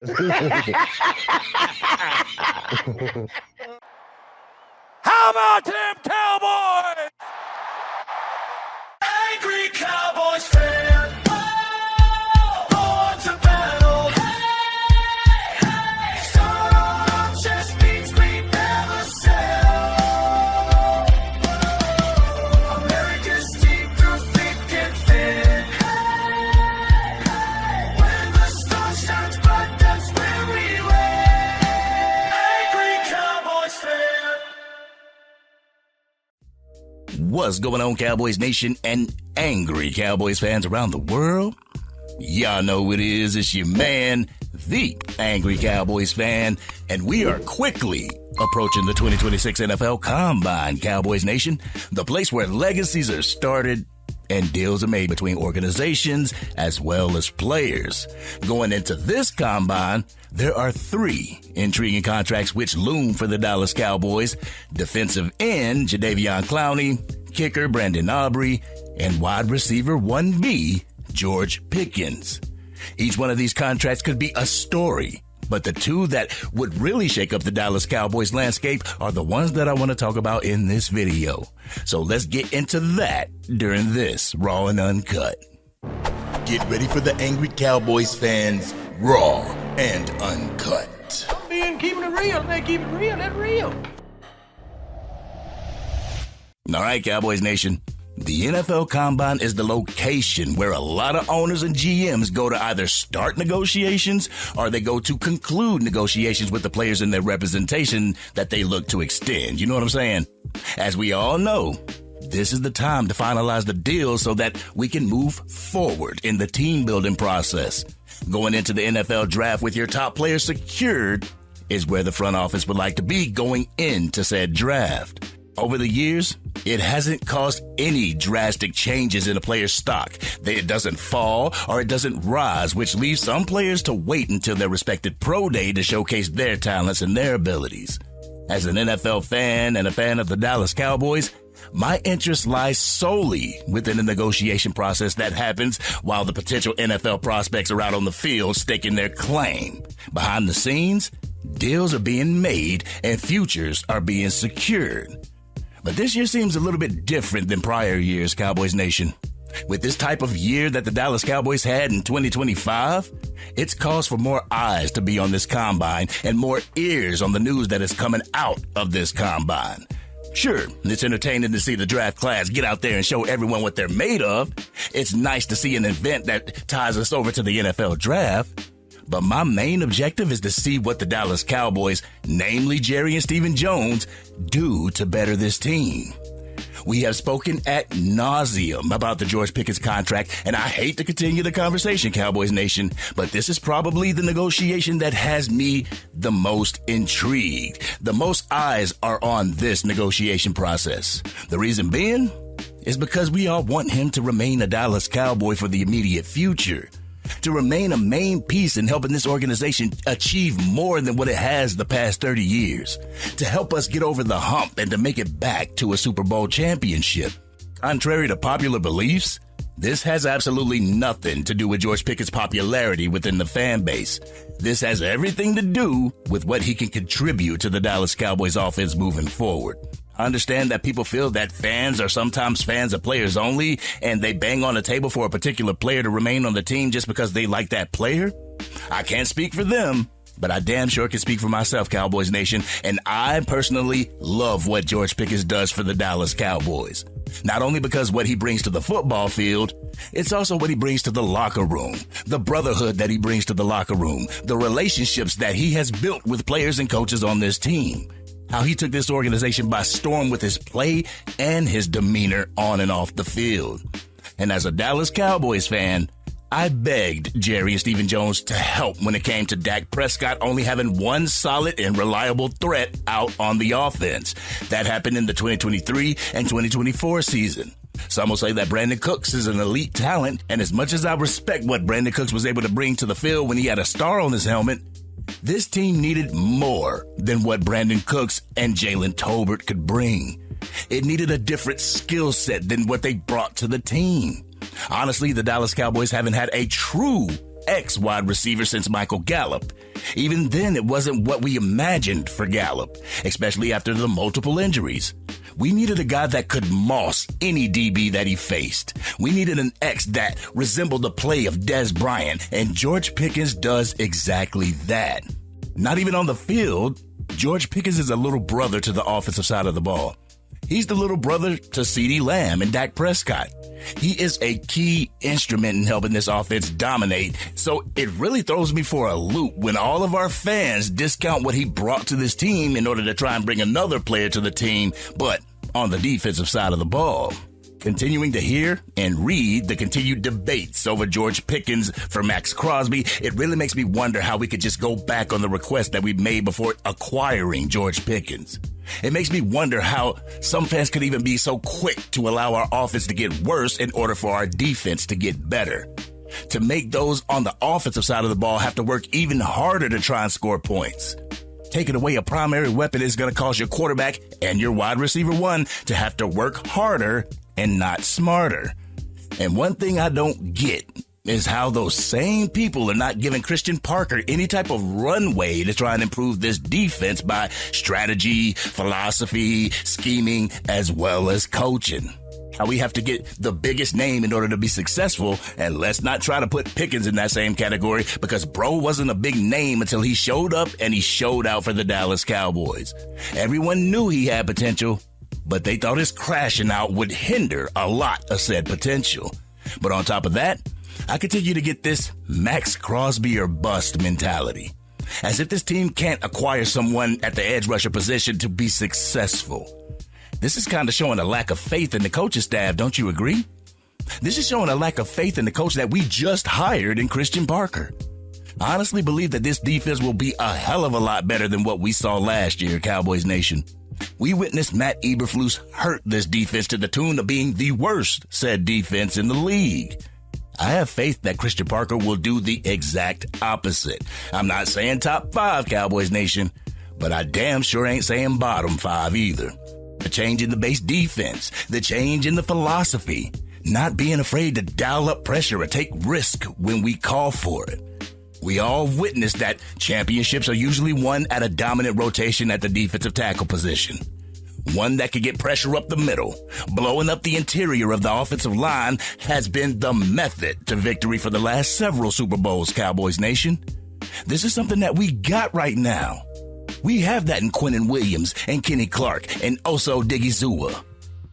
How about them Cowboys? Angry Cowboys fan. Born to battle. Some just means we never sell. America's team through thick and thin. When the sun shines bright, that's where we win. Angry Cowboys fan. What's going on, Cowboys Nation and angry Cowboys fans around the world? Y'all know who it is. It's your man, the Angry Cowboys fan, and we are quickly approaching the 2026 NFL Combine, Cowboys Nation, the place where legacies are started and deals are made between organizations as well as players. Going into this Combine, there are 3 intriguing contracts which loom for the Dallas Cowboys: defensive end Jadeveon Clowney, kicker Brandon Aubrey, and wide receiver 1B George Pickens. Each one of these contracts could be a story, but the 2 that would really shake up the Dallas Cowboys landscape are the ones that I want to talk about in this video. So let's get into that during this Raw and Uncut. Get ready for the Angry Cowboys fans, Raw and Uncut. I'm being keeping it real. They keep it real. That's real. All right, Cowboys Nation. The NFL Combine is the location where a lot of owners and GMs go to either start negotiations or they go to conclude negotiations with the players in their representation that they look to extend. You know what I'm saying? As we all know, this is the time to finalize the deal so that we can move forward in the team building process. Going into the NFL draft with your top players secured is where the front office would like to be going into said draft. Over the years, it hasn't caused any drastic changes in a player's stock. It doesn't fall or it doesn't rise, which leaves some players to wait until their respected pro day to showcase their talents and their abilities. As an NFL fan and a fan of the Dallas Cowboys, my interest lies solely within the negotiation process that happens while the potential NFL prospects are out on the field staking their claim. Behind the scenes, deals are being made and futures are being secured. But this year seems a little bit different than prior years, Cowboys Nation. With this type of year that the Dallas Cowboys had in 2025, it's cause for more eyes to be on this combine and more ears on the news that is coming out of this combine. Sure, it's entertaining to see the draft class get out there and show everyone what they're made of. It's nice to see an event that ties us over to the NFL draft. But my main objective is to see what the Dallas Cowboys, namely Jerry and Stephen Jones, do to better this team. We have spoken ad nauseum about the George Pickens contract, and I hate to continue the conversation, Cowboys Nation, but this is probably the negotiation that has me the most intrigued. The most eyes are on this negotiation process. The reason being is because we all want him to remain a Dallas Cowboy for the immediate future, to remain a main piece in helping this organization achieve more than what it has the past 30 years, to help us get over the hump and to make it back to a Super Bowl championship. Contrary to popular beliefs, this has absolutely nothing to do with George Pickens' popularity within the fan base. This has everything to do with what he can contribute to the Dallas Cowboys offense moving forward. I understand that people feel that fans are sometimes fans of players only, and they bang on the table for a particular player to remain on the team just because they like that player. I can't speak for them, but I damn sure can speak for myself, Cowboys Nation, and I personally love what George Pickens does for the Dallas Cowboys. Not only because what he brings to the football field, it's also what he brings to the locker room, the brotherhood that he brings to the locker room, the relationships that he has built with players and coaches on this team. How he took this organization by storm with his play and his demeanor on and off the field. And as a Dallas Cowboys fan, I begged Jerry and Stephen Jones to help when it came to Dak Prescott only having one solid and reliable threat out on the offense. That happened in the 2023 and 2024 season. Some will say that Brandon Cooks is an elite talent, and as much as I respect what Brandon Cooks was able to bring to the field when he had a star on his helmet, this team needed more than what Brandon Cooks and Jalen Tolbert could bring. It needed a different skill set than what they brought to the team. Honestly, the Dallas Cowboys haven't had a true X wide receiver since Michael Gallup. Even then, it wasn't what we imagined for Gallup, especially after the multiple injuries. We needed a guy that could moss any DB that he faced. We needed an X that resembled the play of Dez Bryant, and George Pickens does exactly that. Not even on the field, George Pickens is a little brother to the offensive side of the ball. He's the little brother to CeeDee Lamb and Dak Prescott. He is a key instrument in helping this offense dominate, so it really throws me for a loop when all of our fans discount what he brought to this team in order to try and bring another player to the team, but on the defensive side of the ball. Continuing to hear and read the continued debates over George Pickens for Maxx Crosby, it really makes me wonder how we could just go back on the request that we made before acquiring George Pickens. It makes me wonder how some fans could even be so quick to allow our offense to get worse in order for our defense to get better. To make those on the offensive side of the ball have to work even harder to try and score points. Taking away a primary weapon is going to cause your quarterback and your wide receiver one to have to work harder and not smarter. And one thing I don't get is how those same people are not giving Christian Parker any type of runway to try and improve this defense by strategy, philosophy, scheming, as well as coaching. How we have to get the biggest name in order to be successful, and let's not try to put Pickens in that same category because bro wasn't a big name until he showed up and he showed out for the Dallas Cowboys. Everyone knew he had potential, but they thought his crashing out would hinder a lot of said potential. But on top of that, I continue to get this Maxx Crosby or bust mentality. As if this team can't acquire someone at the edge rusher position to be successful. This is kind of showing a lack of faith in the coaching staff, don't you agree? This is showing a lack of faith in the coach that we just hired in Christian Parker. I honestly believe that this defense will be a hell of a lot better than what we saw last year, Cowboys Nation. We witnessed Matt Eberflus hurt this defense to the tune of being the worst said defense in the league. I have faith that Christian Parker will do the exact opposite. I'm not saying top 5, Cowboys Nation, but I damn sure ain't saying bottom 5 either. The change in the base defense, the change in the philosophy, not being afraid to dial up pressure or take risk when we call for it. We all witnessed that championships are usually won at a dominant rotation at the defensive tackle position. One that could get pressure up the middle. Blowing up the interior of the offensive line has been the method to victory for the last several Super Bowls, Cowboys Nation. This is something that we got right now. We have that in Quinnen Williams and Kenny Clark and Oso Digizua.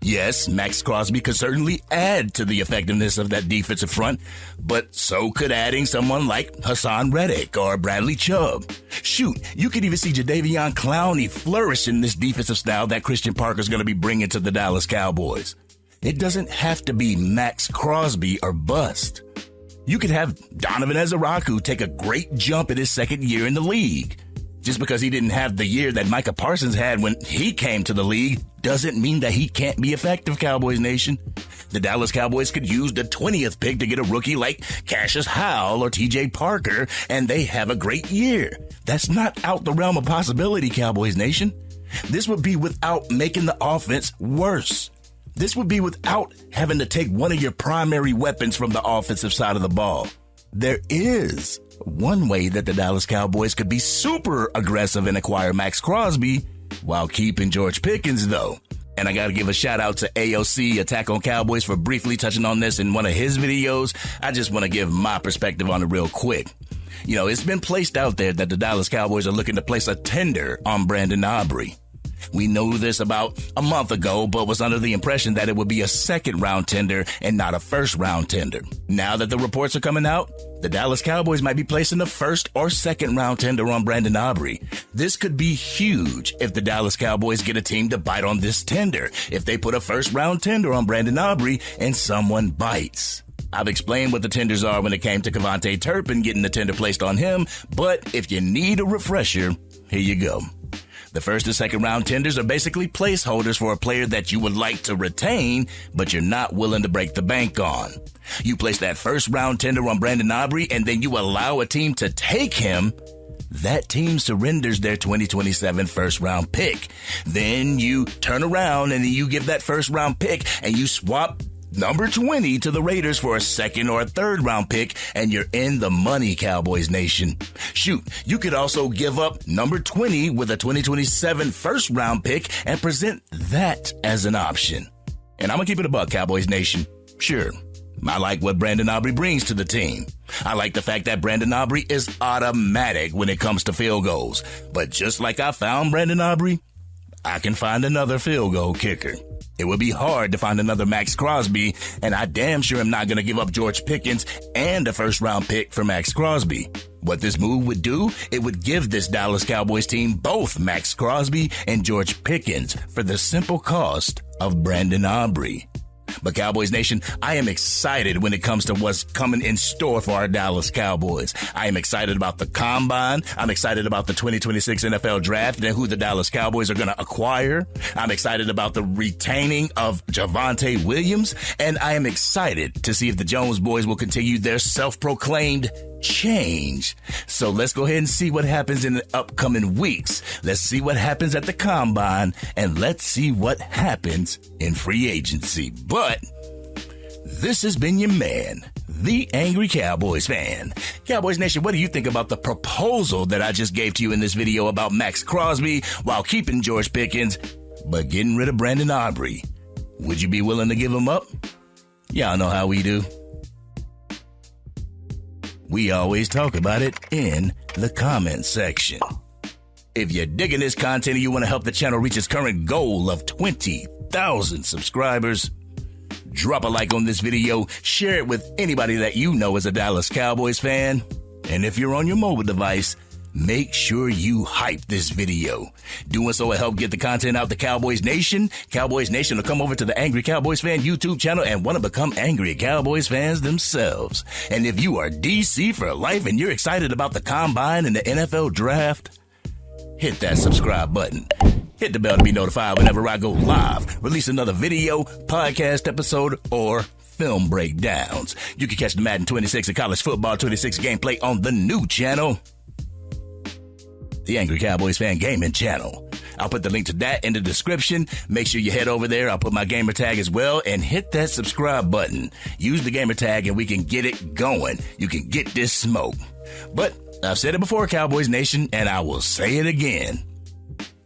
Yes, Maxx Crosby could certainly add to the effectiveness of that defensive front, but so could adding someone like Hassan Reddick or Bradley Chubb. Shoot, you could even see Jadeveon Clowney flourish in this defensive style that Christian Parker's going to be bringing to the Dallas Cowboys. It doesn't have to be Maxx Crosby or bust. You could have Donovan Ezeraku take a great jump in his second year in the league. Just because he didn't have the year that Micah Parsons had when he came to the league doesn't mean that he can't be effective, Cowboys Nation. The Dallas Cowboys could use the 20th pick to get a rookie like Cassius Howell or TJ Parker, and they have a great year. That's not out the realm of possibility, Cowboys Nation. This would be without making the offense worse. This would be without having to take one of your primary weapons from the offensive side of the ball. There is one way that the Dallas Cowboys could be super aggressive and acquire Maxx Crosby while keeping George Pickens, though. And I got to give a shout out to AOC, Attack on Cowboys, for briefly touching on this in one of his videos. I just want to give my perspective on it real quick. You know, it's been placed out there that the Dallas Cowboys are looking to place a tender on Brandon Aubrey. We knew this about a month ago, but was under the impression that it would be a second-round tender and not a first-round tender. Now that the reports are coming out, the Dallas Cowboys might be placing a first- or second-round tender on Brandon Aubrey. This could be huge if the Dallas Cowboys get a team to bite on this tender, if they put a first-round tender on Brandon Aubrey and someone bites. I've explained what the tenders are when it came to Kevontae Turpin getting the tender placed on him, but if you need a refresher, here you go. The first and second round tenders are basically placeholders for a player that you would like to retain, but you're not willing to break the bank on. You place that first round tender on Brandon Aubrey, and then you allow a team to take him. That team surrenders their 2027 first round pick. Then you turn around and you give that first round pick and you swap number 20 to the Raiders for a second or a third round pick, and you're in the money, Cowboys Nation. Shoot, you could also give up number 20 with a 2027 first round pick and present that as an option. And I'm going to keep it a buck, Cowboys Nation. Sure, I like what Brandon Aubrey brings to the team. I like the fact that Brandon Aubrey is automatic when it comes to field goals. But just like I found Brandon Aubrey, I can find another field goal kicker. It would be hard to find another Maxx Crosby, and I damn sure am not going to give up George Pickens and a first-round pick for Maxx Crosby. What this move would do, it would give this Dallas Cowboys team both Maxx Crosby and George Pickens for the simple cost of Brandon Aubrey. But Cowboys Nation, I am excited when it comes to what's coming in store for our Dallas Cowboys. I am excited about the Combine. I'm excited about the 2026 NFL Draft and who the Dallas Cowboys are going to acquire. I'm excited about the retaining of Javonte Williams. And I am excited to see if the Jones boys will continue their self-proclaimed change. So let's go ahead and see what happens in the upcoming weeks. Let's see what happens at the Combine, and let's see what happens in free agency. But this has been your man, the Angry Cowboys fan. Cowboys Nation, what do you think about the proposal that I just gave to you in this video about Maxx Crosby while keeping George Pickens, but getting rid of Brandon Aubrey? Would you be willing to give him up? Y'all know how we do. We always talk about it in the comment section. If you're digging this content and you want to help the channel reach its current goal of 20,000 subscribers, drop a like on this video, share it with anybody that you know is a Dallas Cowboys fan, and if you're on your mobile device, make sure you hype this video. Doing so will help get the content out to Cowboys Nation. Cowboys Nation will come over to the Angry Cowboys Fan YouTube channel and want to become Angry Cowboys fans themselves. And if you are DC for life and you're excited about the Combine and the NFL Draft, hit that subscribe button. Hit the bell to be notified whenever I go live, release another video, podcast episode, or film breakdowns. You can catch the Madden 26 and College Football 26 gameplay on the new channel, the Angry Cowboys Fan Gaming Channel. I'll put the link to that in the description. Make sure you head over there. I'll put my gamer tag as well, and hit that subscribe button. Use the gamer tag and we can get it going. You can get this smoke. But I've said it before, Cowboys Nation, and I will say it again.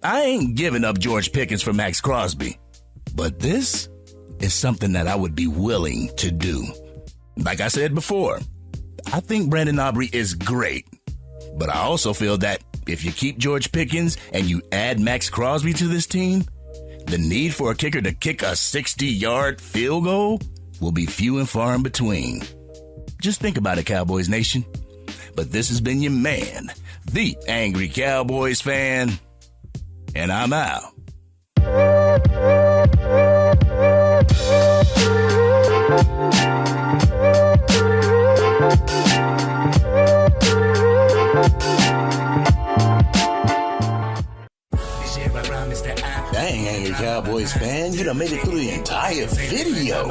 I ain't giving up George Pickens for Maxx Crosby, but this is something that I would be willing to do. Like I said before, I think Brandon Aubrey is great, but I also feel that if you keep George Pickens and you add Maxx Crosby to this team, the need for a kicker to kick a 60-yard field goal will be few and far in between. Just think about it, Cowboys Nation. But this has been your man, the Angry Cowboys Fan, and I'm out. Dang, Angry Cowboys fan, you done made it through the entire video.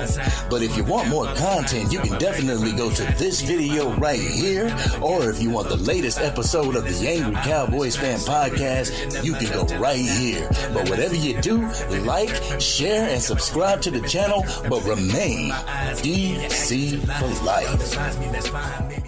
But if you want more content, you can definitely go to this video right here. Or if you want the latest episode of the Angry Cowboys Fan Podcast, you can go right here. But whatever you do, like, share, and subscribe to the channel, but remain DC for life.